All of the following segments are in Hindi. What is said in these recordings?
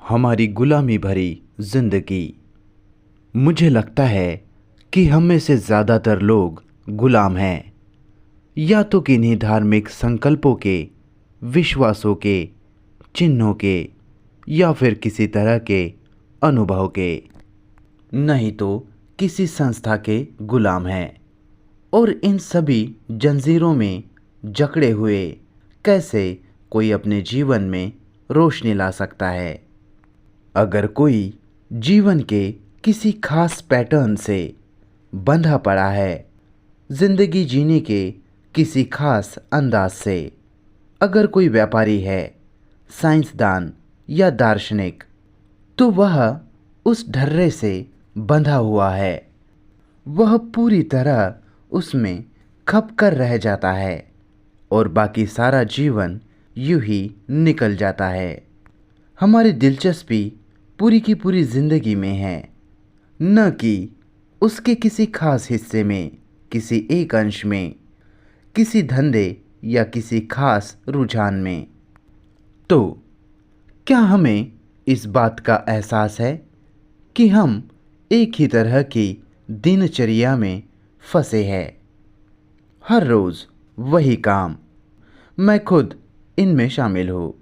हमारी गुलामी भरी जिंदगी। मुझे लगता है कि हम में से ज़्यादातर लोग गुलाम हैं, या तो किन्हीं धार्मिक संकल्पों के, विश्वासों के, चिन्हों के, या फिर किसी तरह के अनुभव के, नहीं तो किसी संस्था के गुलाम हैं। और इन सभी जंजीरों में जकड़े हुए कैसे कोई अपने जीवन में रोशनी ला सकता है? अगर कोई जीवन के किसी खास पैटर्न से बंधा पड़ा है, जिंदगी जीने के किसी खास अंदाज से, अगर कोई व्यापारी है, साइंसदान या दार्शनिक, तो वह उस ढर्रे से बंधा हुआ है। वह पूरी तरह उसमें खप कर रह जाता है और बाकी सारा जीवन यूं ही निकल जाता है। हमारी दिलचस्पी पूरी की पूरी जिंदगी में है, न कि उसके किसी खास हिस्से में, किसी एक अंश में, किसी धंधे या किसी खास रुझान में। तो क्या हमें इस बात का एहसास है कि हम एक ही तरह की दिनचर्या में फंसे हैं? हर रोज वही काम। मैं खुद इनमें शामिल हूँ,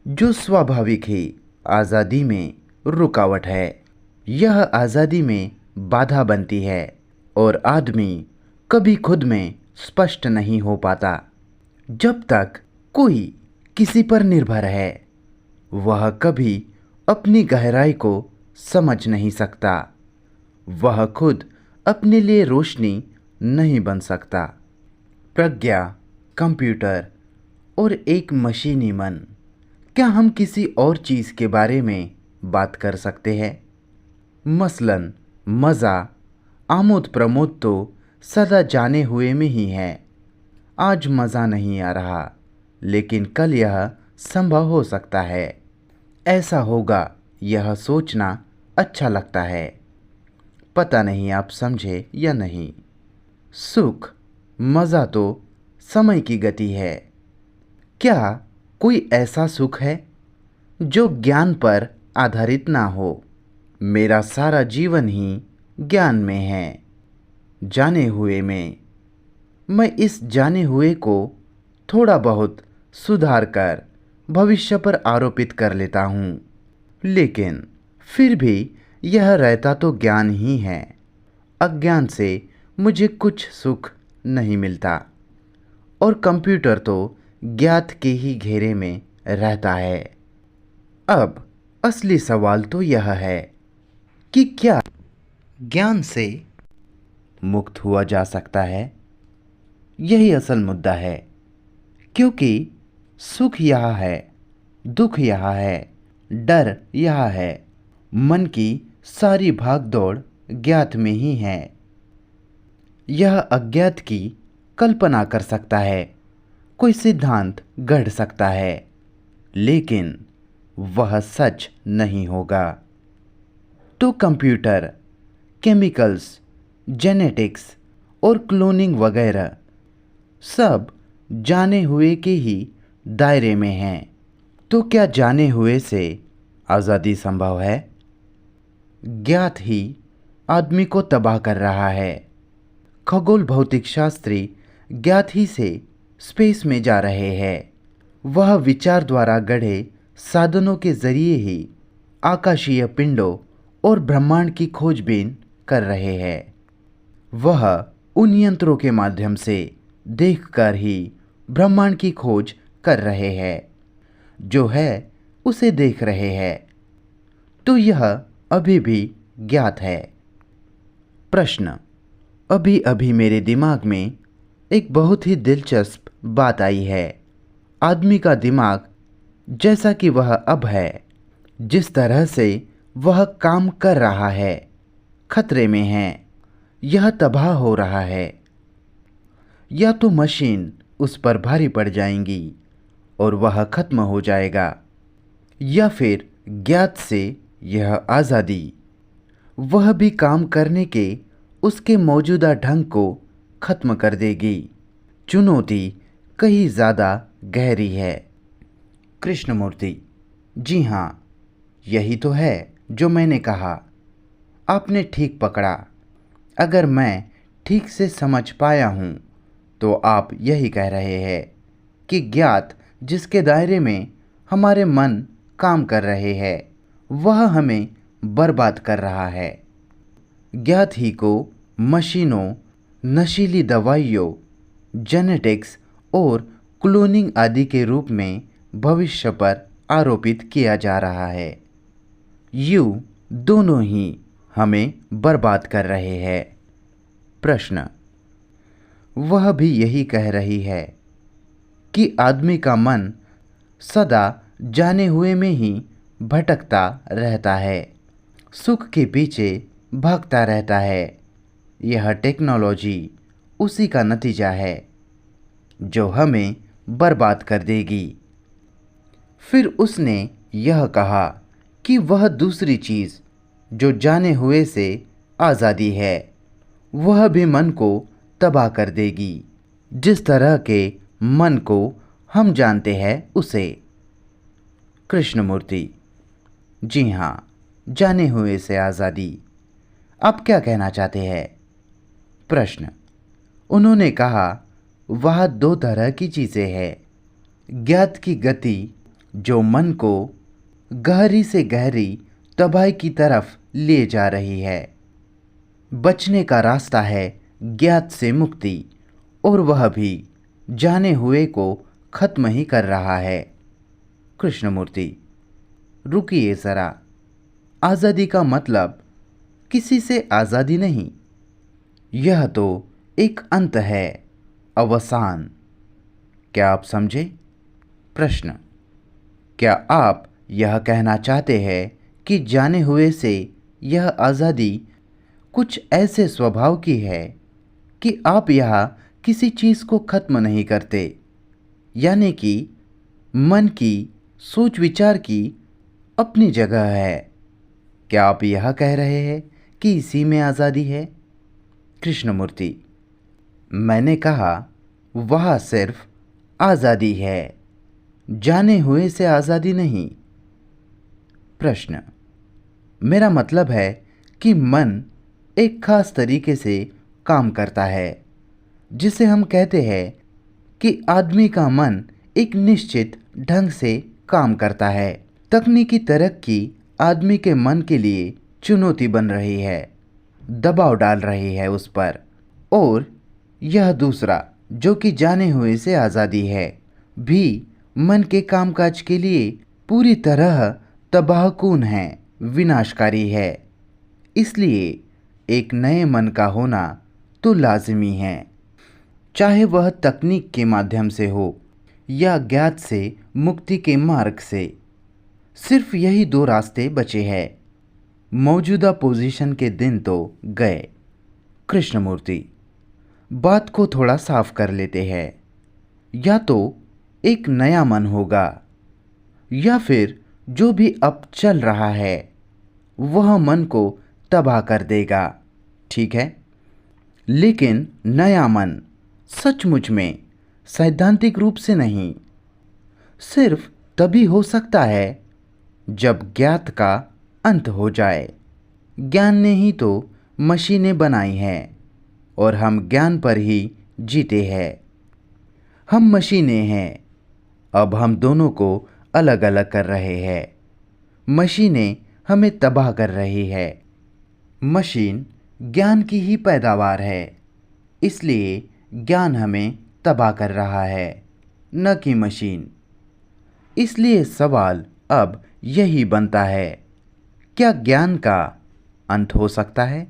जो स्वाभाविक ही आज़ादी में रुकावट है। यह आज़ादी में बाधा बनती है और आदमी कभी खुद में स्पष्ट नहीं हो पाता। जब तक कोई किसी पर निर्भर है, वह कभी अपनी गहराई को समझ नहीं सकता। वह खुद अपने लिए रोशनी नहीं बन सकता। प्रज्ञा, कंप्यूटर और एक मशीनी मन, क्या हम किसी और चीज़ के बारे में बात कर सकते हैं? मसलन मज़ा, आमोद प्रमोद तो सदा जाने हुए में ही है। आज मज़ा नहीं आ रहा, लेकिन कल यह संभव हो सकता है। ऐसा होगा, यह सोचना अच्छा लगता है। पता नहीं आप समझे या नहीं। सुख, मज़ा तो समय की गति है। क्या कोई ऐसा सुख है जो ज्ञान पर आधारित ना हो? मेरा सारा जीवन ही ज्ञान में है, जाने हुए में। मैं इस जाने हुए को थोड़ा बहुत सुधार कर भविष्य पर आरोपित कर लेता हूँ, लेकिन फिर भी यह रहता तो ज्ञान ही है। अज्ञान से मुझे कुछ सुख नहीं मिलता, और कंप्यूटर तो ज्ञात के ही घेरे में रहता है। अब असली सवाल तो यह है कि क्या ज्ञान से मुक्त हुआ जा सकता है? यही असल मुद्दा है, क्योंकि सुख यहाँ है, दुख यहाँ है, डर यहाँ है। मन की सारी भागदौड़ ज्ञात में ही है। यह अज्ञात की कल्पना कर सकता है, कोई सिद्धांत गढ़ सकता है, लेकिन वह सच नहीं होगा। तो कंप्यूटर, केमिकल्स, जेनेटिक्स और क्लोनिंग वगैरह सब जाने हुए के ही दायरे में हैं। तो क्या जाने हुए से आज़ादी संभव है? ज्ञात ही आदमी को तबाह कर रहा है। खगोल भौतिक शास्त्री ज्ञात ही से स्पेस में जा रहे हैं। वह विचार द्वारा गढ़े साधनों के जरिए ही आकाशीय पिंडों और ब्रह्मांड की खोजबीन कर रहे हैं। वह उन यंत्रों के माध्यम से देखकर ही ब्रह्मांड की खोज कर रहे हैं, जो है उसे देख रहे हैं। तो यह अभी भी ज्ञात है। प्रश्न: अभी अभी मेरे दिमाग में एक बहुत ही दिलचस्प बात आई है। आदमी का दिमाग जैसा कि वह अब है, जिस तरह से वह काम कर रहा है, खतरे में है। यह तबाह हो रहा है। या तो मशीन उस पर भारी पड़ जाएंगी और वह खत्म हो जाएगा, या फिर ज्ञात से यह आज़ादी, वह भी काम करने के उसके मौजूदा ढंग को खत्म कर देगी। चुनौती कहीं ज़्यादा गहरी है। कृष्णमूर्ति: जी हाँ, यही तो है जो मैंने कहा। आपने ठीक पकड़ा। अगर मैं ठीक से समझ पाया हूँ तो आप यही कह रहे हैं कि ज्ञात जिसके दायरे में हमारे मन काम कर रहे हैं वह हमें बर्बाद कर रहा है। ज्ञात ही को मशीनों, नशीली दवाइयों, जेनेटिक्स और क्लोनिंग आदि के रूप में भविष्य पर आरोपित किया जा रहा है। यूं दोनों ही हमें बर्बाद कर रहे हैं। प्रश्न, वह भी यही कह रही है कि आदमी का मन सदा जाने हुए में ही भटकता रहता है, सुख के पीछे भागता रहता है। यह टेक्नोलॉजी उसी का नतीजा है जो हमें बर्बाद कर देगी। फिर उसने यह कहा कि वह दूसरी चीज़ जो जाने हुए से आज़ादी है वह भी मन को तबाह कर देगी, जिस तरह के मन को हम जानते हैं उसे। कृष्णमूर्ति, जी हाँ, जाने हुए से आज़ादी। आप क्या कहना चाहते हैं? प्रश्न, उन्होंने कहा वह दो तरह की चीज़ें हैं। ज्ञात की गति जो मन को गहरी से गहरी तबाही की तरफ ले जा रही है। बचने का रास्ता है ज्ञात से मुक्ति, और वह भी जाने हुए को खत्म ही कर रहा है। कृष्णमूर्ति, रुकिए ज़रा। आज़ादी का मतलब किसी से आज़ादी नहीं, यह तो एक अंत है, अवसान। क्या आप समझे? प्रश्न, क्या आप यह कहना चाहते हैं कि जाने हुए से यह आज़ादी कुछ ऐसे स्वभाव की है कि आप यहाँ किसी चीज़ को खत्म नहीं करते, यानी कि मन की सोच विचार की अपनी जगह है? क्या आप यह कह रहे हैं कि इसी में आज़ादी है? कृष्णमूर्ति, मैंने कहा वह सिर्फ आज़ादी है, जाने हुए से आज़ादी नहीं। प्रश्न, मेरा मतलब है कि मन एक खास तरीके से काम करता है, जिसे हम कहते हैं कि आदमी का मन एक निश्चित ढंग से काम करता है। तकनीकी तरक्की आदमी के मन के लिए चुनौती बन रही है, दबाव डाल रही है उस पर। और यह दूसरा जो कि जाने हुए से आज़ादी है भी मन के कामकाज के लिए पूरी तरह तबाहकुन है, विनाशकारी है। इसलिए एक नए मन का होना तो लाजिमी है, चाहे वह तकनीक के माध्यम से हो या ज्ञात से मुक्ति के मार्ग से। सिर्फ यही दो रास्ते बचे हैं। मौजूदा पोजीशन के दिन तो गए। कृष्णमूर्ति, बात को थोड़ा साफ कर लेते हैं। या तो एक नया मन होगा या फिर जो भी अब चल रहा है वह मन को तबाह कर देगा, ठीक है? लेकिन नया मन सचमुच में सैद्धांतिक रूप से नहीं, सिर्फ तभी हो सकता है जब ज्ञात का अंत हो जाए। ज्ञान ने ही तो मशीनें बनाई हैं और हम ज्ञान पर ही जीते हैं। हम मशीनें हैं। अब हम दोनों को अलग अलग कर रहे हैं। मशीनें हमें तबाह कर रही है। मशीन ज्ञान की ही पैदावार है, इसलिए ज्ञान हमें तबाह कर रहा है, न कि मशीन। इसलिए सवाल अब यही बनता है, क्या ज्ञान का अंत हो सकता है?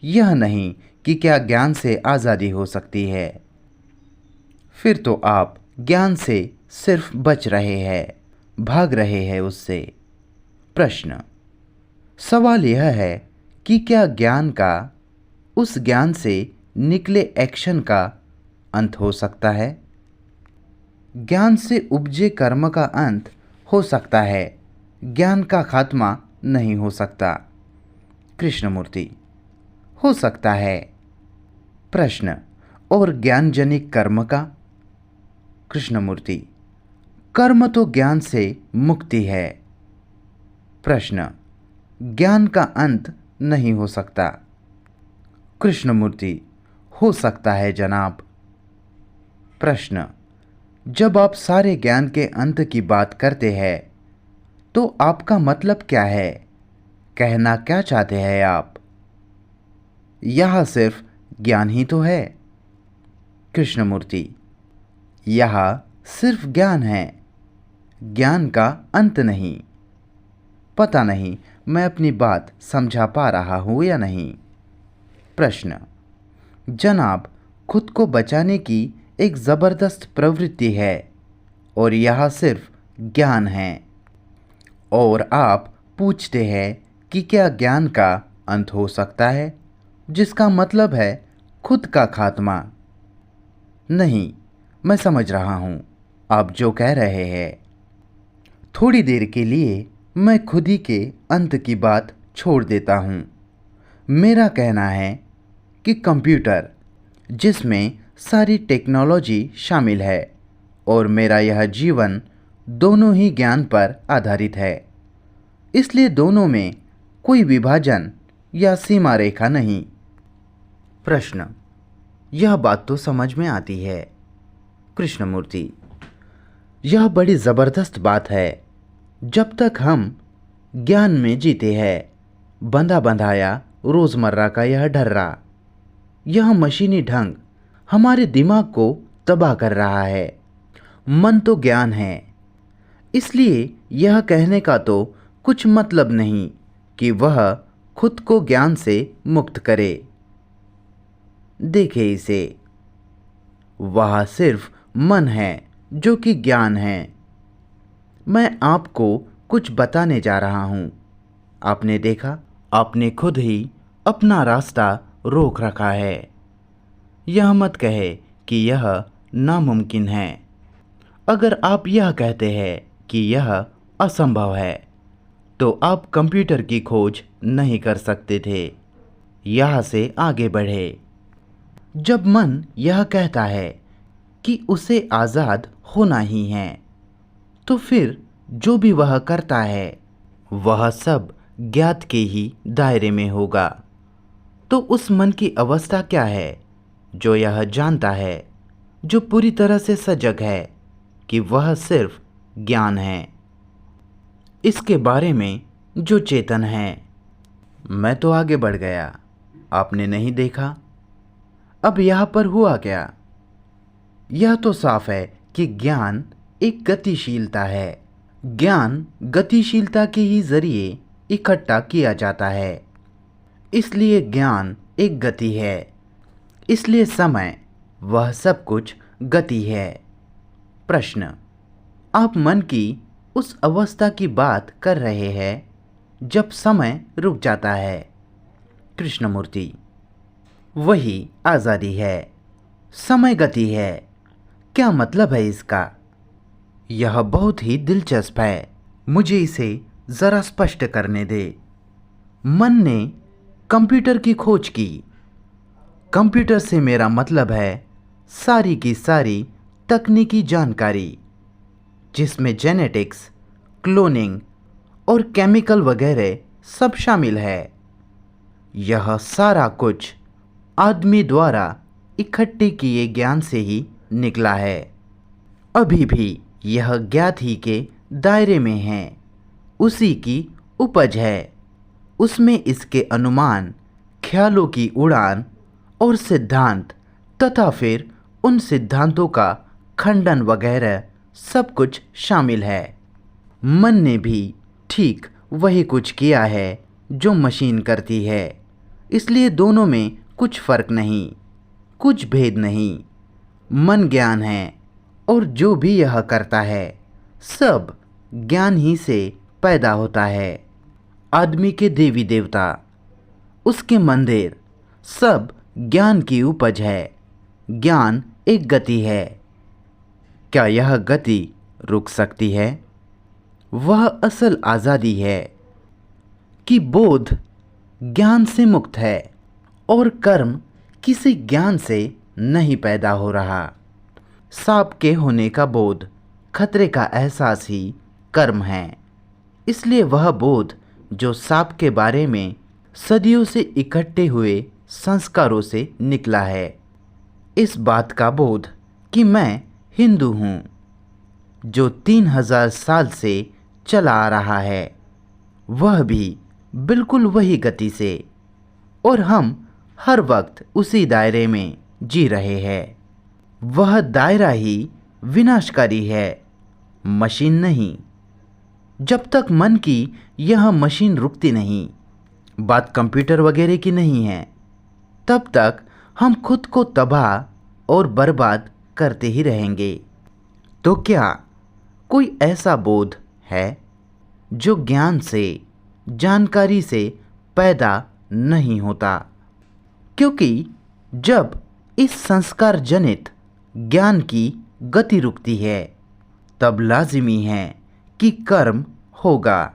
यह नहीं कि क्या ज्ञान से आज़ादी हो सकती है। फिर तो आप ज्ञान से सिर्फ बच रहे हैं, भाग रहे हैं उससे। प्रश्न, सवाल यह है कि क्या ज्ञान का, उस ज्ञान से निकले एक्शन का अंत हो सकता है? ज्ञान से उपजे कर्म का अंत हो सकता है, ज्ञान का खात्मा नहीं हो सकता। कृष्णमूर्ति, हो सकता है। प्रश्न, और ज्ञानजनिक कर्म का? कृष्णमूर्ति, कर्म तो ज्ञान से मुक्ति है। प्रश्न, ज्ञान का अंत नहीं हो सकता। कृष्णमूर्ति, हो सकता है जनाब। प्रश्न, जब आप सारे ज्ञान के अंत की बात करते हैं तो आपका मतलब क्या है? कहना क्या चाहते हैं आप? यह सिर्फ ज्ञान ही तो है। कृष्णमूर्ति, यह सिर्फ ज्ञान है, ज्ञान का अंत नहीं। पता नहीं मैं अपनी बात समझा पा रहा हूँ या नहीं। प्रश्न, जनाब, खुद को बचाने की एक ज़बरदस्त प्रवृत्ति है और यह सिर्फ ज्ञान है, और आप पूछते हैं कि क्या ज्ञान का अंत हो सकता है, जिसका मतलब है खुद का खात्मा। नहीं, मैं समझ रहा हूँ आप जो कह रहे हैं। थोड़ी देर के लिए मैं खुद ही के अंत की बात छोड़ देता हूँ। मेरा कहना है कि कंप्यूटर, जिसमें सारी टेक्नोलॉजी शामिल है, और मेरा यह जीवन दोनों ही ज्ञान पर आधारित है। इसलिए दोनों में कोई विभाजन या सीमा रेखा नहीं। प्रश्न, यह बात तो समझ में आती है। कृष्णमूर्ति, यह बड़ी ज़बरदस्त बात है। जब तक हम ज्ञान में जीते हैं, बंधा बंधाया रोज़मर्रा का यह ढर्रा, यह मशीनी ढंग हमारे दिमाग को तबाह कर रहा है। मन तो ज्ञान है, इसलिए यह कहने का तो कुछ मतलब नहीं कि वह खुद को ज्ञान से मुक्त करे। देखे इसे, वह सिर्फ मन है जो कि ज्ञान है। मैं आपको कुछ बताने जा रहा हूँ। आपने देखा, आपने खुद ही अपना रास्ता रोक रखा है। यह मत कहे कि यह नामुमकिन है। अगर आप यह कहते हैं कि यह असंभव है, तो आप कंप्यूटर की खोज नहीं कर सकते थे। यहाँ से आगे बढ़े। जब मन यह कहता है कि उसे आज़ाद होना ही है, तो फिर जो भी वह करता है वह सब ज्ञात के ही दायरे में होगा। तो उस मन की अवस्था क्या है जो यह जानता है, जो पूरी तरह से सजग है कि वह सिर्फ ज्ञान है, इसके बारे में जो चेतन है। मैं तो आगे बढ़ गया, आपने नहीं देखा। अब यहाँ पर हुआ क्या? यह तो साफ है कि ज्ञान एक गतिशीलता है। ज्ञान गतिशीलता के ही जरिए इकट्ठा किया जाता है। इसलिए ज्ञान एक गति है, इसलिए समय, वह सब कुछ गति है। प्रश्न, आप मन की उस अवस्था की बात कर रहे हैं जब समय रुक जाता है। कृष्णमूर्ति, वही आज़ादी है। समय गति है। क्या मतलब है इसका? यह बहुत ही दिलचस्प है। मुझे इसे ज़रा स्पष्ट करने दे। मन ने कंप्यूटर की खोज की। कंप्यूटर से मेरा मतलब है सारी की सारी तकनीकी जानकारी, जिसमें जेनेटिक्स, क्लोनिंग और केमिकल वगैरह सब शामिल है। यह सारा कुछ आदमी द्वारा इकट्ठे किए ज्ञान से ही निकला है। अभी भी यह ज्ञात ही के दायरे में है, उसी की उपज है। उसमें इसके अनुमान, ख्यालों की उड़ान और सिद्धांत, तथा फिर उन सिद्धांतों का खंडन वगैरह सब कुछ शामिल है। मन ने भी ठीक वही कुछ किया है जो मशीन करती है। इसलिए दोनों में कुछ फर्क नहीं, कुछ भेद नहीं। मन ज्ञान है, और जो भी यह करता है सब ज्ञान ही से पैदा होता है। आदमी के देवी देवता, उसके मंदिर, सब ज्ञान की उपज है। ज्ञान एक गति है। क्या यह गति रुक सकती है? वह असल आज़ादी है कि बोध ज्ञान से मुक्त है, और कर्म किसी ज्ञान से नहीं पैदा हो रहा। सांप के होने का बोध, खतरे का एहसास ही कर्म है। इसलिए वह बोध जो सांप के बारे में सदियों से इकट्ठे हुए संस्कारों से निकला है, इस बात का बोध कि मैं हिंदू हूँ, जो 3000 साल से चला आ रहा है, वह भी बिल्कुल वही गति से, और हम हर वक्त उसी दायरे में जी रहे हैं। वह दायरा ही विनाशकारी है, मशीन नहीं। जब तक मन की यह मशीन रुकती नहीं, बात कंप्यूटर वगैरह की नहीं है, तब तक हम खुद को तबाह और बर्बाद करते ही रहेंगे। तो क्या कोई ऐसा बोध है जो ज्ञान से, जानकारी से पैदा नहीं होता? क्योंकि जब इस संस्कार जनित ज्ञान की गति रुकती है, तब लाजिमी है कि कर्म होगा।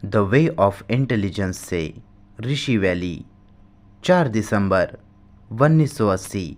द वे ऑफ इंटेलिजेंस से ऋषि वैली, 4 दिसंबर 1980।